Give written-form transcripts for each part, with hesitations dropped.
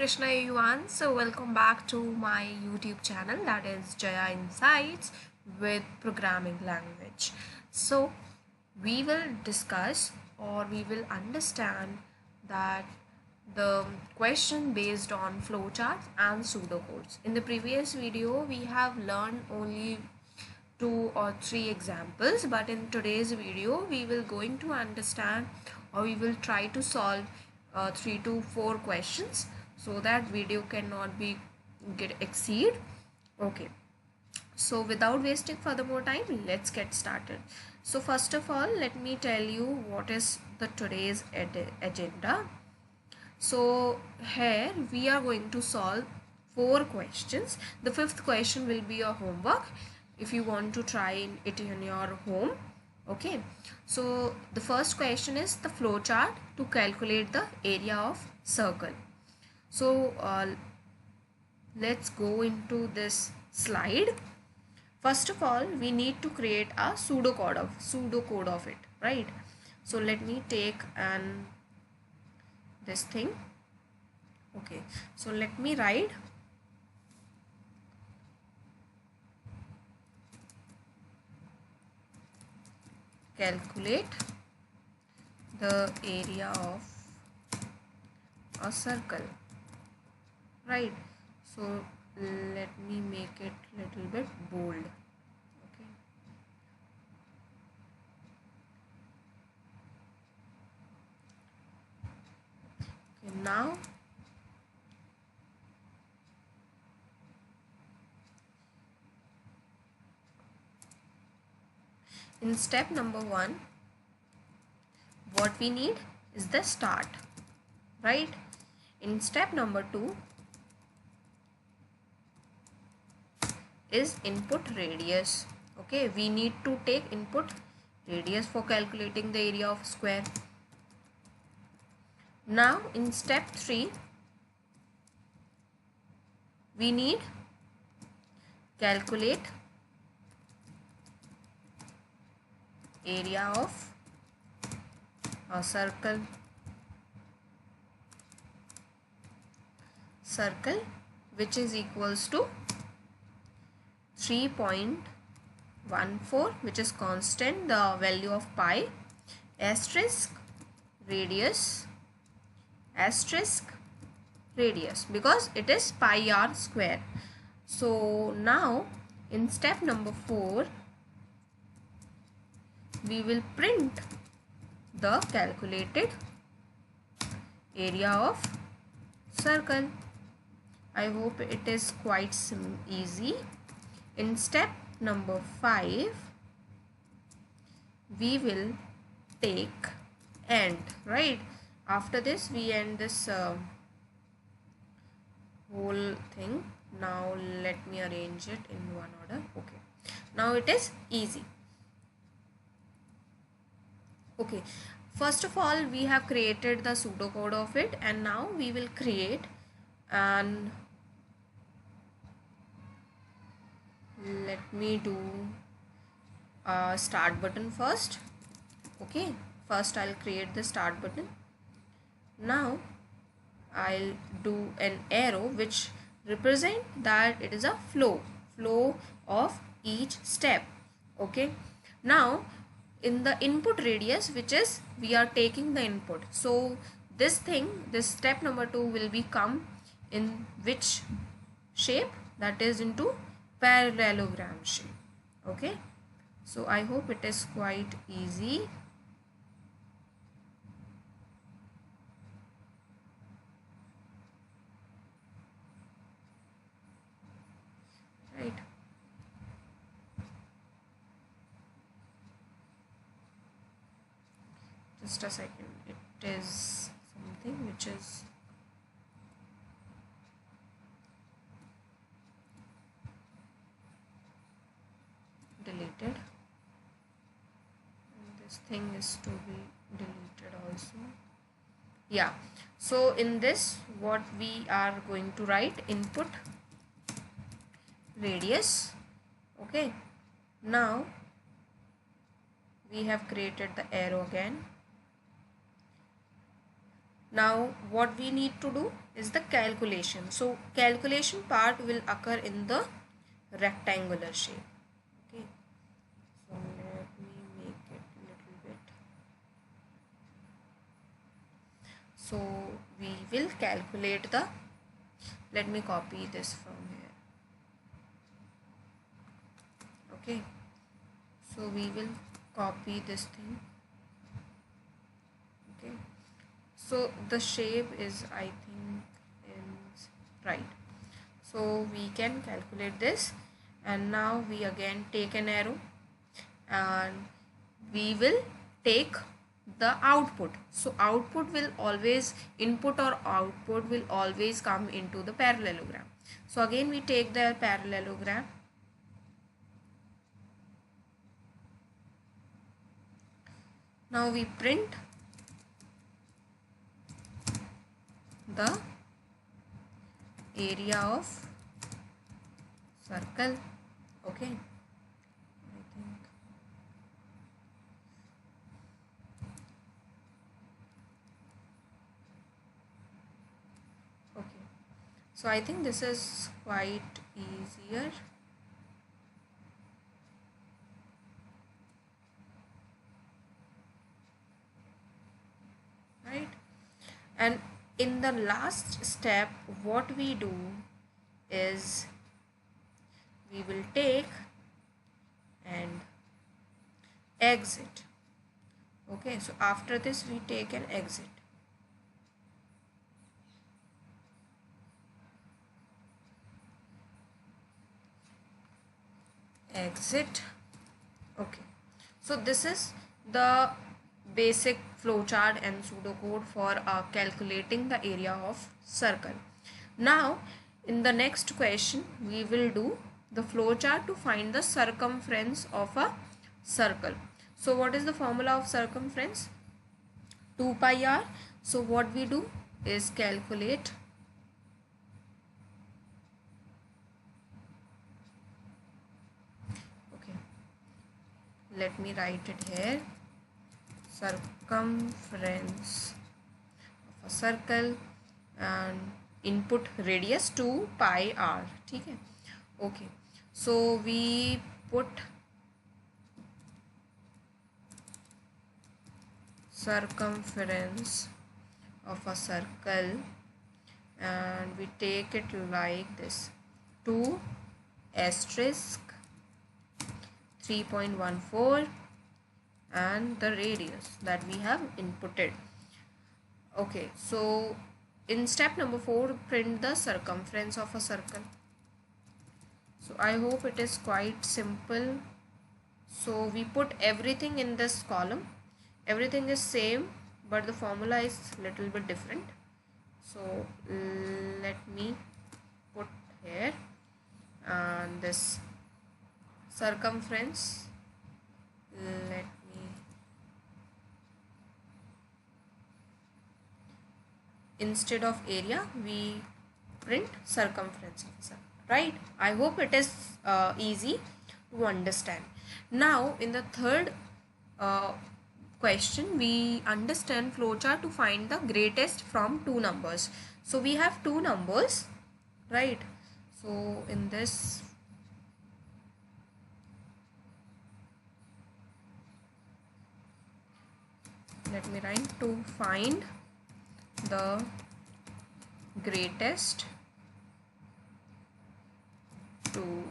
Krishna everyone. So welcome back to my YouTube channel, that is Jaya Insights with programming language. So we will discuss or we will understand that the question based on flowcharts and pseudocodes. In the previous video we have learned only 2 or 3 examples, but in today's video we will going to understand or we will try to solve 3 to 4 questions so that video cannot be get exceed. Okay, so without wasting further more time, let's get started. So first of all, let me tell you what is the today's agenda. So here we are going to solve 4 questions. The 5th question will be your homework if you want to try it in your home. Okay, so the first question is the flowchart to calculate the area of circle. So let's go into this slide. First of all, we need to create a pseudocode of it, right? So let me take this thing. Okay, so let me write calculate the area of a circle, right? So let me make it little bit bold. Okay, now in step number 1, what we need is the start, right? In step number 2 is input radius. Okay, we need to take input radius for calculating the area of square. Now in step 3 we need calculate area of a circle which is equals to 3.14, which is constant, the value of pi, asterisk radius because it is pi r square. So now in step number 4 we will print the calculated area of circle. I hope it is quite easy. In step number 5 we will take end, right? After this we end this whole thing. Now let me arrange it in one order. Okay, now it is easy. Okay, first of all we have created the pseudocode of it, and now we will create and let me do a start button first. Okay, first I'll create the start button. Now I'll do an arrow which represent that it is a flow of each step. Okay, now in the input radius, which is we are taking the input, so this step number 2 will become in which shape? That is into parallelogram shape. Okay, so I hope it is quite easy. Right, just a second, it is something which is deleted, and this thing is to be deleted also. Yeah, so in this what we are going to write input radius. Okay, now we have created the arrow again. Now what we need to do is the calculation. So calculation part will occur in the rectangular shape. Okay, so let me make it a little bit. So we will calculate the, let me copy this from here. Okay, so we will copy this thing. Okay, so the shape is, I think, is right. So we can calculate this, and now we again take an arrow and we will take the output. So output will always, input or output will always come into the parallelogram. So again we take the parallelogram. Now we print the area of circle. Okay, I think okay, so I think this is quite easier. Right, and in the last step what we do is we will take and exit. Okay, so after this we take an exit. Exit. Okay, so this is the basic flowchart and pseudocode for calculating the area of circle. Now in the next question we will do the flowchart to find the circumference of a circle. So what is the formula of circumference? 2 pi r. So what we do is calculate let me write it here, circumference of a circle and input radius 2 pi r. Okay, okay, so we put circumference of a circle and we take it like this, 2 asterisk 3.14 and the radius that we have inputted. Okay, so in step number 4 print the circumference of a circle. So I hope it is quite simple. So we put everything in this column, everything is same but the formula is little bit different. So let me put here and this circumference, let me, instead of area we print circumference of a circle, right? I hope it is easy to understand. Now in the third question we understand flowchart to find the greatest from two numbers. So we have two numbers, right? So in this let me write to find the greatest, to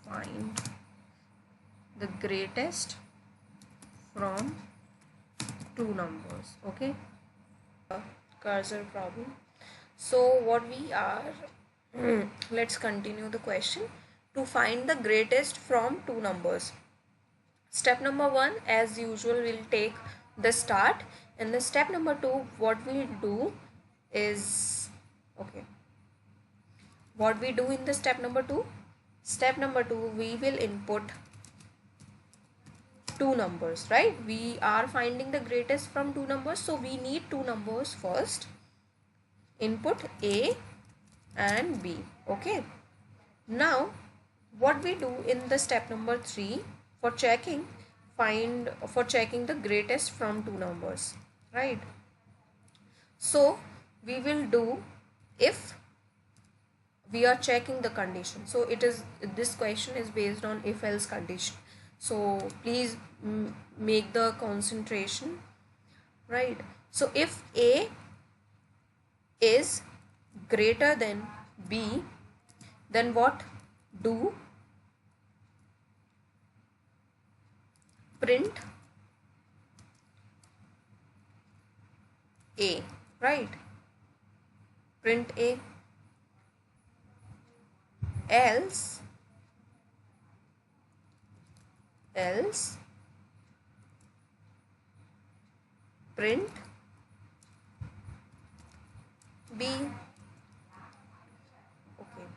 find the greatest from two numbers. Okay, cursor problem. So what we are let's continue the question. To find the greatest from two numbers, step number 1 as usual we'll take the start, and the step number 2 what we do is, okay, what we do in the step number 2, step number 2 we will input two numbers, right? We are finding the greatest from two numbers, so we need two numbers first, input A and B. Okay, now what we do in the step number 3 for checking the greatest from two numbers, right? So we will do if we are checking the condition. So it is, this question is based on if else condition. So please make the concentration, right? So if A is greater than B, then what do? Print A, right? Print A. Else print B. Okay,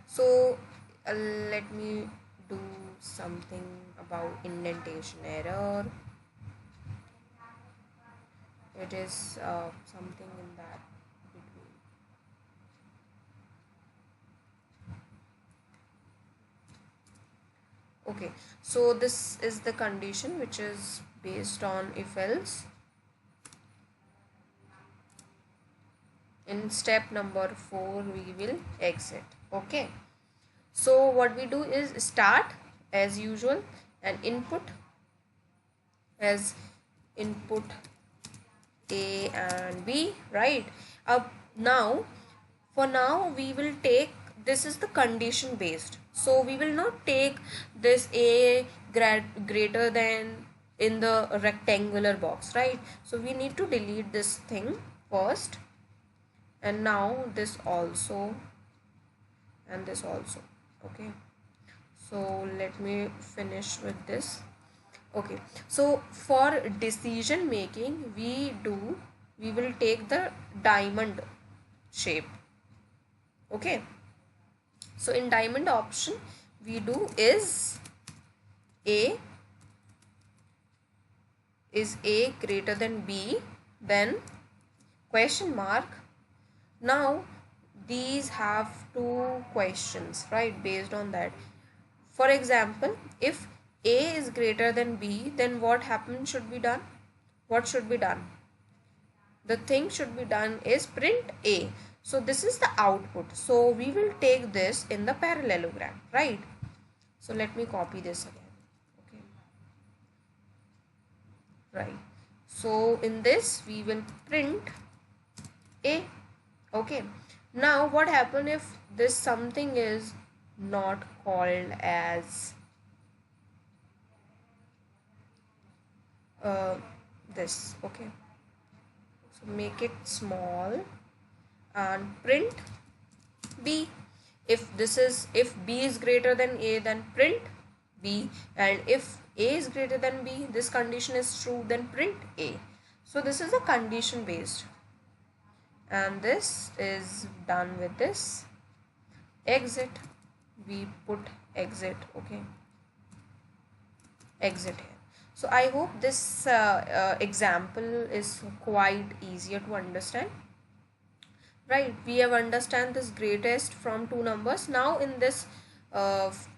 so let me do something about indentation error. It is something in that between. Okay, so this is the condition which is based on if else. In step number 4 we will exit. Okay, so what we do is start as usual and input as input A and B, right? Now for now we will take, this is the condition based, so we will not take this A greater than in the rectangular box, right? So we need to delete this thing first, and now this also and this also. Okay, so let me finish with this. Okay, so for decision making we will take the diamond shape. Okay, so in diamond option we do a is A greater than B, then question mark. Now these have two questions, right, based on that. For example, if A is greater than B, then what happen should be done? What should be done? The thing should be done is print A. So this is the output. So we will take this in the parallelogram, right? So let me copy this again. Okay, right. So in this we will print A. Okay, now what happen if this something is not called as this? Okay, so make it small and print B. If this is, if B is greater than A, then print B, and if A is greater than B, this condition is true, then print A. So this is a condition based, and this is done with this exit. We put exit. Okay, exit here. So I hope this example is quite easier to understand, right? We have understand this greatest from two numbers. Now in this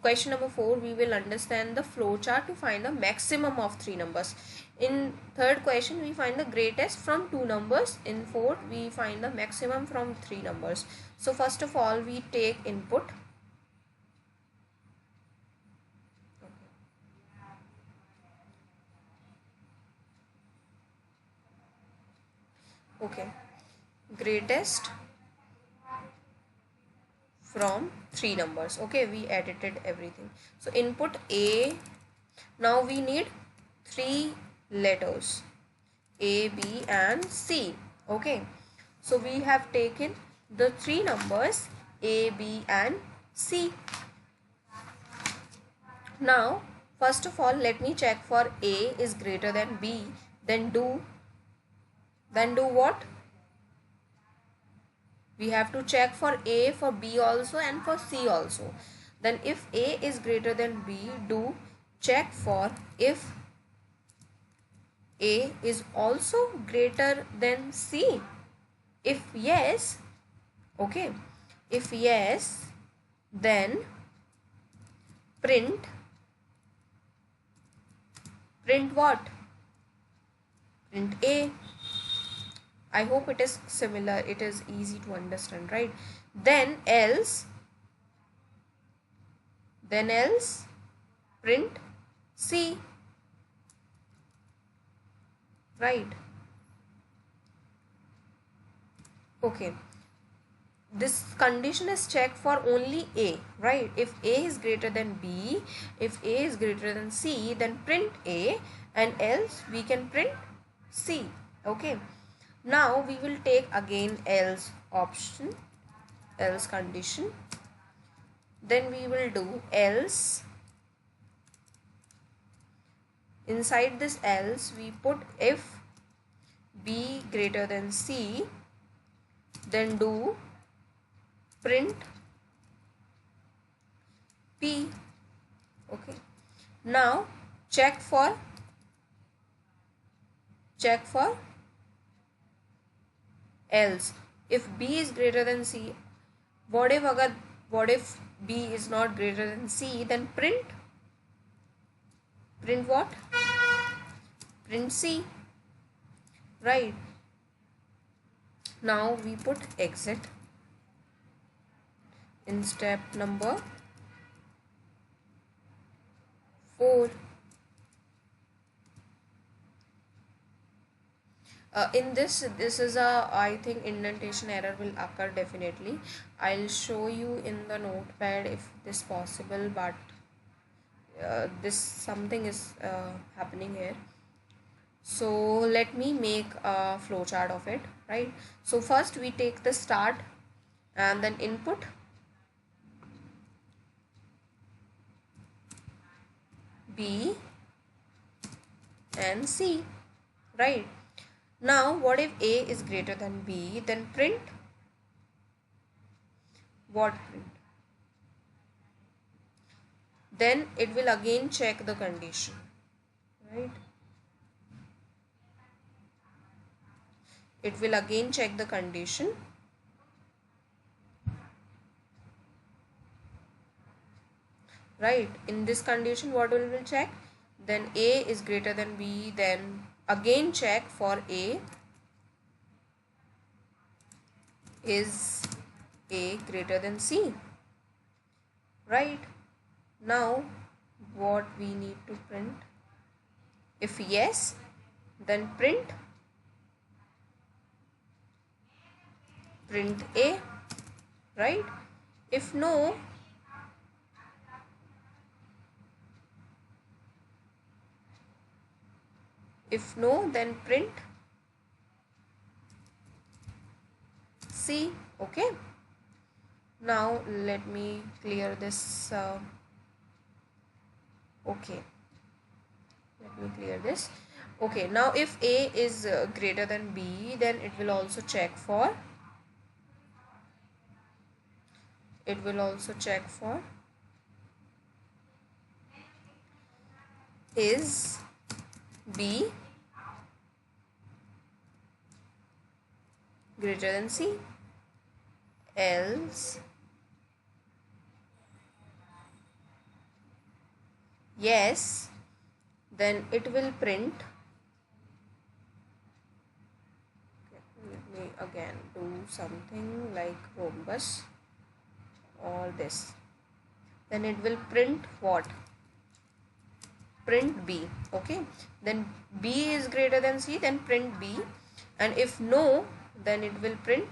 question number 4 we will understand the flowchart to find the maximum of three numbers. In third question we find the greatest from two numbers. In fourth we find the maximum from three numbers. So first of all we take input. Okay, greatest from three numbers. Okay, we edited everything. So input A. Now we need three letters A, B and C. Okay, so we have taken the three numbers A, B and C. Now first of all let me check for A is greater than B. Then do what? We have to check for A, for B also and for C also. Then if A is greater than B, do check for if A is also greater than C. If yes, okay, if yes, then print what? Print A. I hope it is similar, it is easy to understand, right? Then else print C, right? Okay, this condition is checked for only A, right? If A is greater than B, if A is greater than C, then print A, and else we can print C. Okay, now we will take again else option, else condition. Then we will do else. Inside this else we put if B greater than C, then do print P. Okay, now check for else. If B is greater than C, what if B is not greater than C, then print what? Print C, right? Now we put exit in step number 4. In this is a, I think indentation error will occur definitely. I'll show you in the notepad if this possible, but this something is happening here. So let me make a flowchart of it, right? So first we take the start and then input B and C, right? Now what if A is greater than B, then print what? Print. Then it will again check the condition, right? It will again check the condition, right? In this condition what will check? Then A is greater than B, then again check for A. Is A greater than C, right? Now what we need to print? If yes, then print A, right? If no, then print C. Okay, now let me clear this. Okay, let me clear this. Okay, now if A is greater than B, then it will also check for is B greater than C, else yes, then it will print. Let me again do something like rhombus or this. Then it will print what? Print B. Okay, then B is greater than C, then print B, and if no, then it will print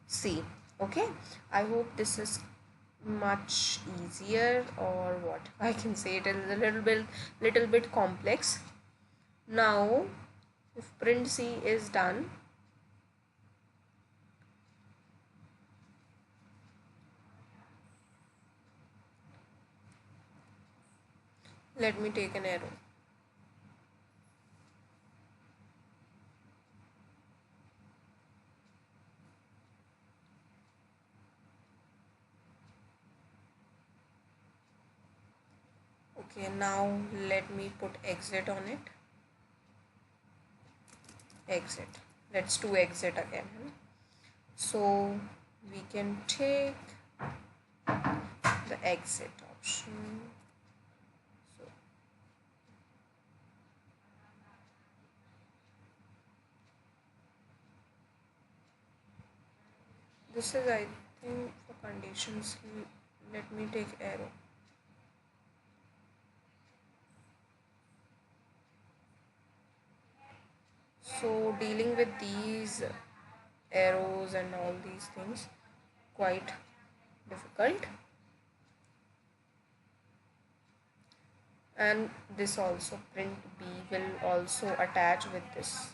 C. Okay, I hope this is much easier, or what I can say, it is a little bit complex. Now if print C is done, let me take an arrow. Okay, now let me put exit on it. Exit. Let's do exit again. So we can take the exit option. So This is, I think, for conditions. Let me take arrow. So dealing with these arrows and all these things, quite difficult. And this also, print B will also attach with this.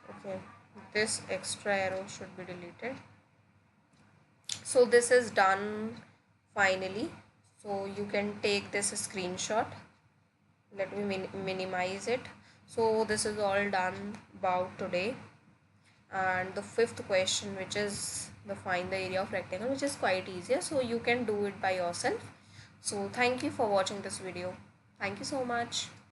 Okay, this extra arrow should be deleted. So this is done finally. So you can take this screenshot. Let me minimize it. So this is all done about today. And the fifth question, which is the find the area of rectangle, which is quite easier, so you can do it by yourself. So thank you for watching this video. Thank you so much.